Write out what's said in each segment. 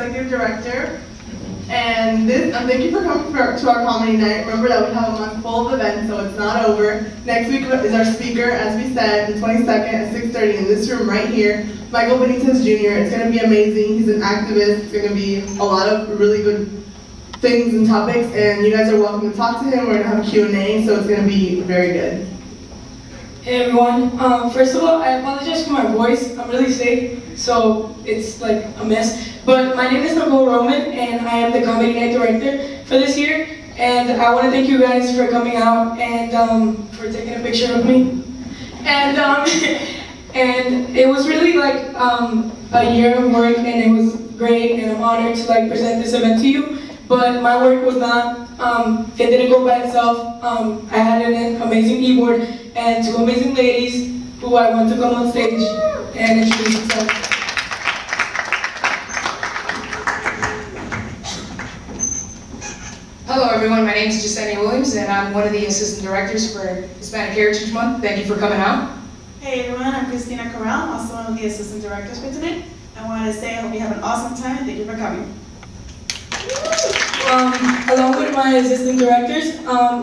Executive Director. And thank you for coming to our comedy night. Remember that we have a month full of events, so it's not over. Next week is our speaker, as we said, the 22nd at 6:30 in this room right here. Michael Benitez Jr. It's going to be amazing. He's an activist. It's going to be a lot of really good things and topics, and you guys are welcome to talk to him. We're going to have a Q&A, so it's going to be very good. Hey everyone, first of all, I apologize for my voice. I'm really sick, so it's like a mess. But my name is Nicole Roman, and I am the comedy night director for this year. And I want to thank you guys for coming out and for taking a picture of me. And and it was really like a year of work, and it was great, and I'm honored to like present this event to you. But my work was not, it didn't go by itself. I had an amazing keyboard and two amazing ladies who I want to come on stage and introduce themselves. Hello everyone, my name is Jasenia Williams and I'm one of the assistant directors for Hispanic Heritage Month. Thank you for coming out. Hey everyone, I'm Christina Corral, also one of the assistant directors for tonight. I wanted to say I hope you have an awesome time and thank you for coming. Along with my assistant directors,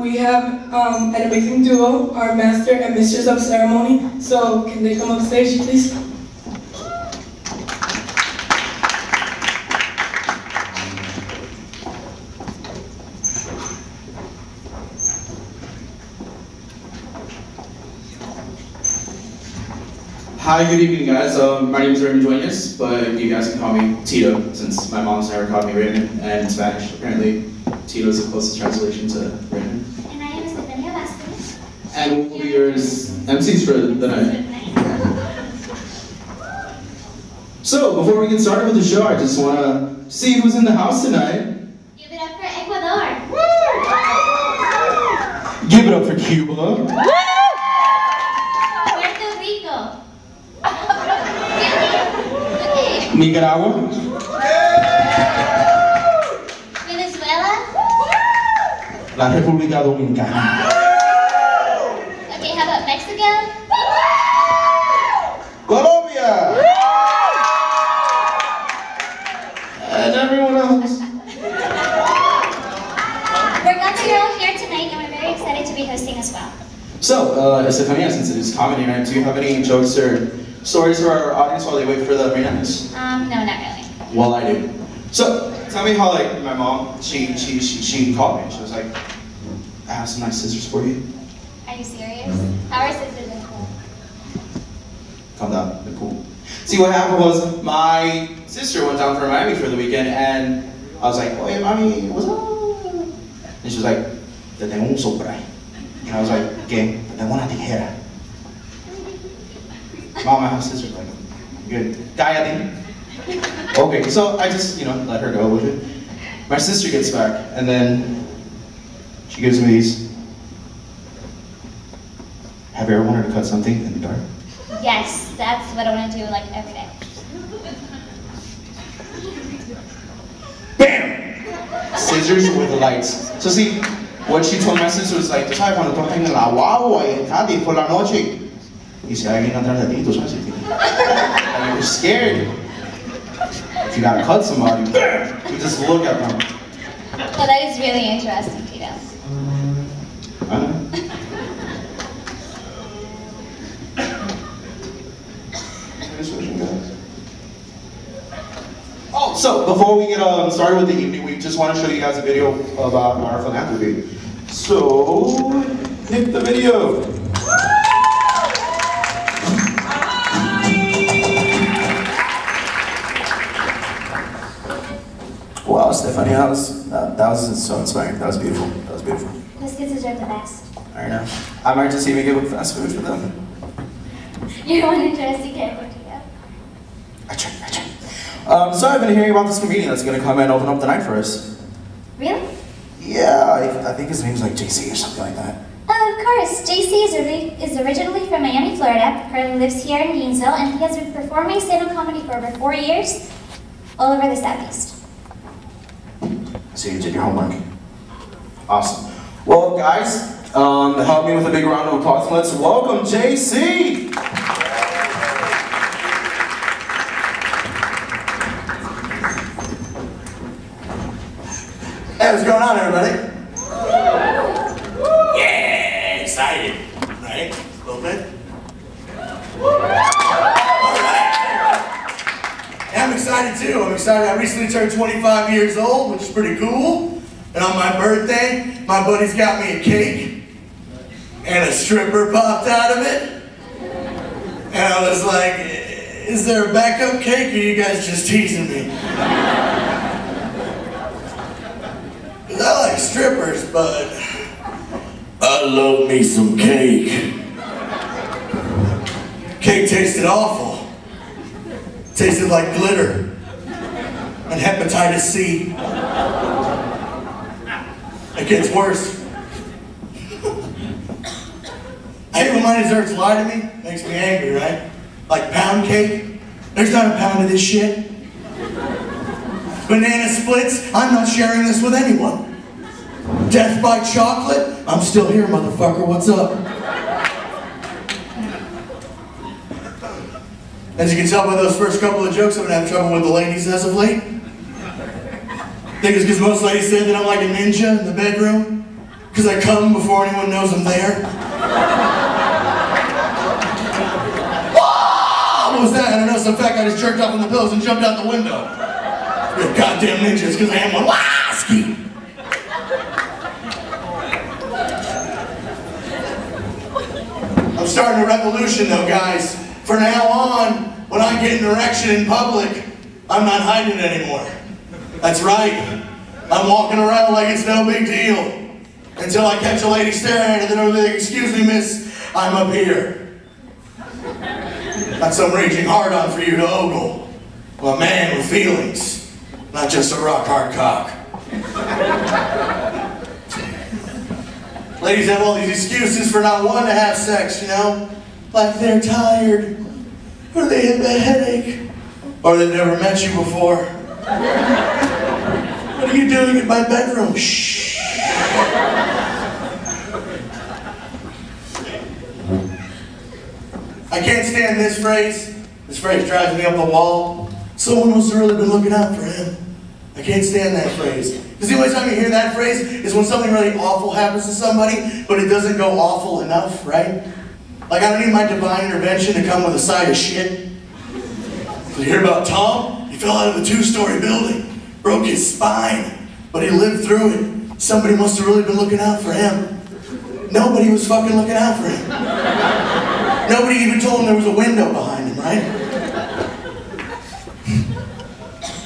we have an amazing duo, our master and mistress of ceremony. So can they come up stage, please? Hi, good evening guys. My name is Raymond Duenas, but you guys can call me Tito, since my mom's never called me Raymond, and in Spanish, apparently, Tito is the closest translation to Raymond. And my name is Stephania Vasquez. And we'll be your MCs for the night. So, before we get started with the show, I just want to see who's in the house tonight. Give it up for Ecuador. Give it up for Cuba. Puerto Rico. Nicaragua. Venezuela. La República Dominicana. Okay, how about Mexico? Colombia. And everyone else. We're glad that you're all here tonight and we're very excited to be hosting as well. So, Estefania, since it is comedy night, do you have any jokes or stories for our audience while they wait for the main acts? No, not really. Well, I do. So, tell me how, like, my mom, she called me. She was like, I have some nice scissors for you. Are you serious? How are sisters in cool? Calm down, they're cool. See, what happened was, my sister went down for Miami for the weekend, and I was like, oye, mami, what's up? And she was like, te tengo un sobre. And I was like, ¿qué? Te tengo una tijera. Mom, I have scissors. Like, good. Cállate. Okay, so I just, let her go with it. My sister gets back, and then she gives me these. Have you ever wanted to cut something in the dark? Yes, that's what I want to do like every day. Bam! Scissors with lights. So see, what she told my sister was like, tú sabes cuando tú estás en la guagua y estás por la noche y si alguien atrás de ti, tú sabes, and you're scared. If you gotta cut somebody, you just look at them. Well, that is really interesting, Tito. I know. Oh, so before we get started with the evening, we just want to show you guys a video about our philanthropy. So, hit the video. Wow, Stephanie, that was so inspiring. That was beautiful. That was beautiful. Those kids deserve the best. I know. I might just even give fast food for them. You're one interesting character, Tito. I try. So I've been hearing about this comedian that's going to come and open up the night for us. Really? Yeah, I think his name's like JC or something like that. Oh, of course. JC is originally from Miami, Florida. Currently lives here in Gainesville, and he has been performing stand-up comedy for over 4 years, all over the Southeast. So you did your homework. Awesome. Well, guys, help me with a big round of applause. Let's welcome JC. excited, right? A little bit. Alright. Yeah, I'm excited too. I'm excited. I recently turned 25 years old, which is pretty cool. And on my birthday, my buddies got me a cake. And a stripper popped out of it. And I was like, is there a backup cake or are you guys just teasing me? Because I like strippers, but I love me some cake. Cake tasted awful. Tasted like glitter and hepatitis C. It gets worse. I hate when my desserts lie to me. Makes me angry, right? Like pound cake. There's not a pound of this shit. Banana splits. I'm not sharing this with anyone. Death by chocolate. I'm still here, motherfucker. What's up? As you can tell by those first couple of jokes, I'm gonna have trouble with the ladies as of late. I think it's because most ladies say that I'm like a ninja in the bedroom. Because I come before anyone knows I'm there. What was that? I don't know, some fat guy just jerked off on the pillows and jumped out the window. You're goddamn ninjas, because I am one. Ski. I'm starting a revolution though, guys. From now on, when I get an erection in public, I'm not hiding it anymore. That's right. I'm walking around like it's no big deal. Until I catch a lady staring at it, and then I'm like, excuse me, miss, I'm up here. Not some raging hard-on for you to ogle. I'm a man with feelings, not just a rock-hard cock. Ladies have all these excuses for not wanting to have sex, you know? Like they're tired, or they have a headache, or they've never met you before. What are you doing in my bedroom? Shh. I can't stand this phrase. This phrase drives me up the wall. Someone must have really been looking out for him. I can't stand that phrase. Because the only time you hear that phrase is when something really awful happens to somebody, but it doesn't go awful enough, right? Like I don't need my divine intervention to come with a side of shit. You hear about Tom? He fell out of a 2-story building, broke his spine, but he lived through it. Somebody must have really been looking out for him. Nobody was fucking looking out for him. Nobody even told him there was a window behind him, right?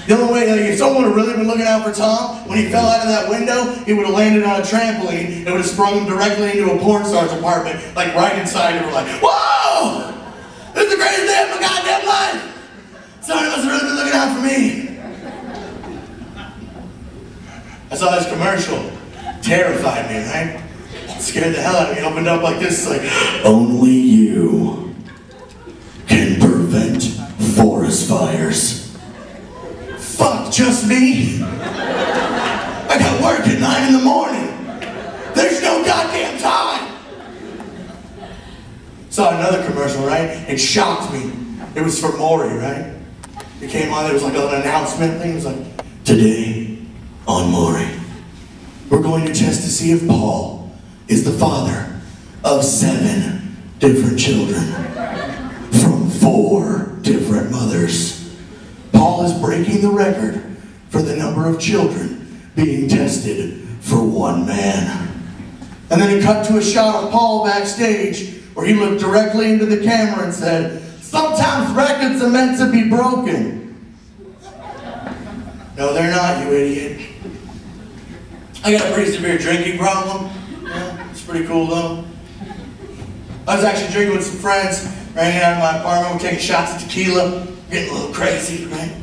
The only way, like, if someone would have really been looking out for Tom, when he fell out of that window, he would have landed on a trampoline and would have sprung him directly into a porn star's apartment, like right inside, and we're like, whoa! This is the greatest day of my goddamn life! Somebody must have really been looking out for me. I saw this commercial. Terrified me, right? It scared the hell out of me. It opened up like this. It's like, only you can prevent forest fires. Fuck, just me? I got work at 9 in the morning. There's no goddamn time. Saw another commercial, right? It shocked me. It was for Maury, right? It came on, there was like an announcement thing. It was like, today on Maury, we're going to test to see if Paul is the father of 7 different children from 4 different mothers. Paul is breaking the record for the number of children being tested for one man. And then it cut to a shot of Paul backstage where he looked directly into the camera and said, sometimes records are meant to be broken. No, they're not, you idiot. I got a pretty severe drinking problem. Yeah, it's pretty cool though. I was actually drinking with some friends, hanging out in my apartment, we're taking shots of tequila, getting a little crazy, right?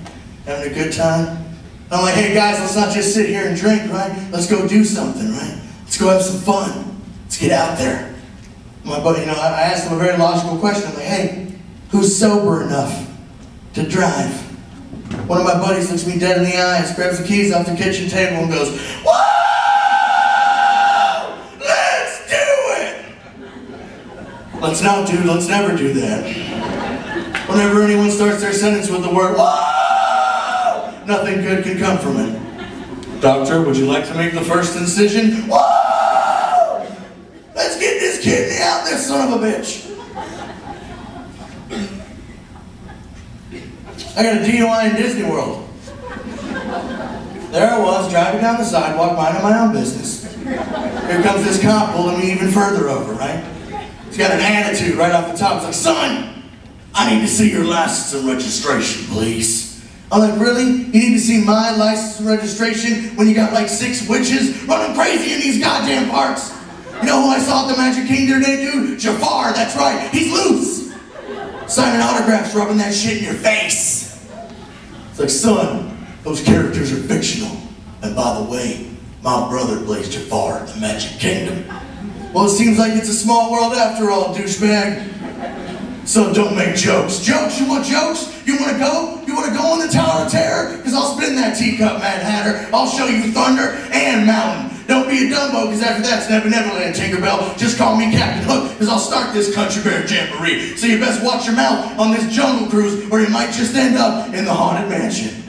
Having a good time. And I'm like, hey guys, let's not just sit here and drink, right? Let's go do something, right? Let's go have some fun. Let's get out there. My buddy, you know, I asked him a very logical question. I'm like, hey, who's sober enough to drive? One of my buddies looks me dead in the eyes, grabs the keys off the kitchen table and goes, whoa! Let's do it! Let's not, dude. Let's never do that. Whenever anyone starts their sentence with the word, whoa! Nothing good can come from it. Doctor, would you like to make the first incision? Whoa! Let's get this Get me out there, son of a bitch. I got a DUI in Disney World. There I was, driving down the sidewalk, minding my own business. Here comes this cop pulling me even further over, right? He's got an attitude right off the top. He's like, son, I need to see your license and registration, please. I'm like, really? You need to see my license and registration when you got like 6 witches running crazy in these goddamn parks? You know who I saw at the Magic Kingdom today, dude? Jafar, that's right, he's loose. Signing autographs, rubbing that shit in your face. It's like, son, those characters are fictional. And by the way, my brother plays Jafar at the Magic Kingdom. Well, it seems like it's a small world after all, douchebag. So don't make jokes. Jokes? You want jokes? You want to go? You want to go on the Tower of Terror? Because I'll spin that teacup, Mad Hatter. I'll show you thunder and mountain. Don't be a Dumbo, because after that's Never Neverland, Tinkerbell. Just call me Captain Hook, because I'll start this country bear jamboree. So you best watch your mouth on this jungle cruise, or you might just end up in the Haunted Mansion.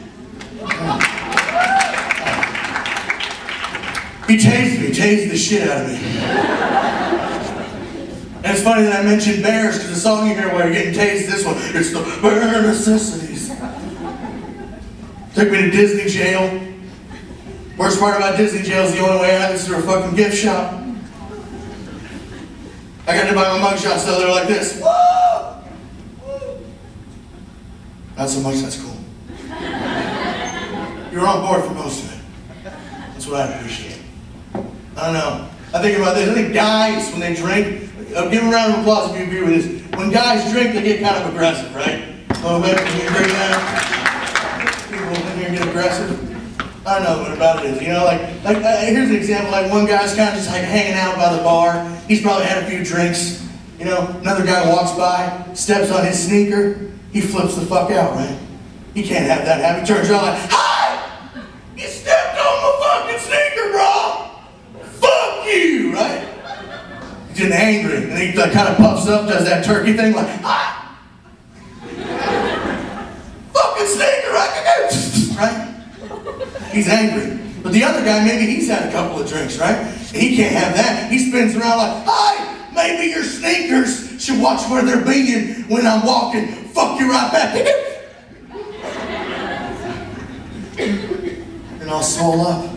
He tased the shit out of me. And it's funny that I mentioned bears, because the song you hear while you're getting tased, this one, it's the Bare Necessities. Took me to Disney jail. Worst part about Disney jail is the only way out is through a fucking gift shop. I got to buy my mugshot, so they're like this. Woo! Not so much, that's cool. You're on board for most of it. That's what I appreciate. I don't know. I think about this. I think guys, when they drink, give them a round of applause if you agree with this. When guys drink, they get kind of aggressive, right? A little bit. Can you agree with that? People in here get aggressive. I don't know what about it is. You know, here's an example. Like one guy's kind of just like hanging out by the bar. He's probably had a few drinks. You know, another guy walks by, steps on his sneaker. He flips the fuck out, right? He can't have that happen. He turns around like, hi! You stepped on my fucking sneaker, bro! Fuck you, right? He's getting angry, and he like, kind of puffs up, does that turkey thing, like, hi! Fucking sneaker, right? Right? He's angry. But the other guy, maybe he's had a couple of drinks, right? And he can't have that. He spins around like, hi! Maybe your sneakers should watch where they're being when I'm walking. Fuck you right back. And I'll swell up.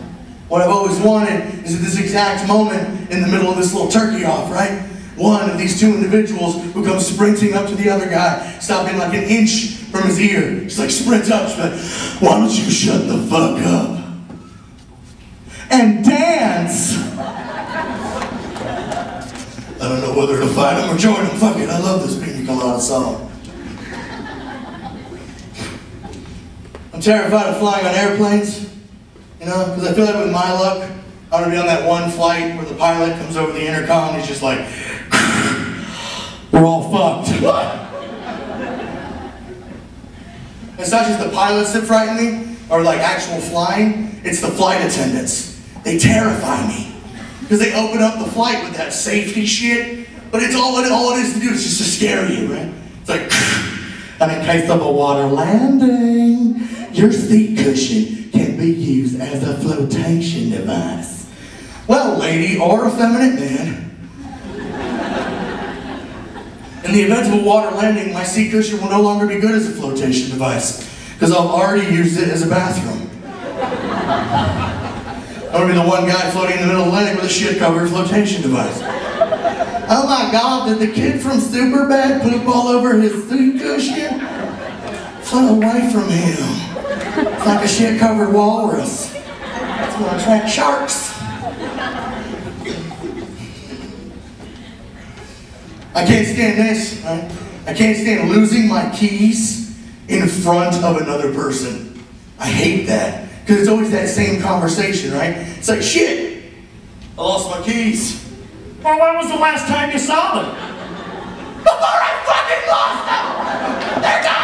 What I've always wanted is at this exact moment in the middle of this little turkey off, right? One of these two individuals who comes sprinting up to the other guy, stopping like an inch from his ear. Just like sprints up, she's like, why don't you shut the fuck up and dance? I don't know whether to fight him or join him. Fuck it, I love this Pina Colada song. I'm terrified of flying on airplanes, you know, because I feel like with my luck, I'm going to be on that one flight where the pilot comes over the intercom and he's just like, we're all fucked. It's not just the pilots that frighten me, or like actual flying, it's the flight attendants. They terrify me. Because they open up the flight with that safety shit, but it's all it is to do is just to scare you, right? It's like, and in case of a water landing, your seat cushion can be used as a flotation device. Well, lady or effeminate man, in the event of a water landing, my seat cushion will no longer be good as a flotation device, because I've already used it as a bathroom. I'm going to be the one guy floating in the middle of the Atlantic with a shit-covered flotation device. Oh my God, did the kid from Superbad poop all over his seat cushion? Fly away from him. It's like a shit-covered walrus. It's going to attract sharks. I can't stand this, right? I can't stand losing my keys in front of another person. I hate that. Because it's always that same conversation, right? It's like, shit, I lost my keys. Well, when was the last time you saw them? Before I fucking lost them! They're gone!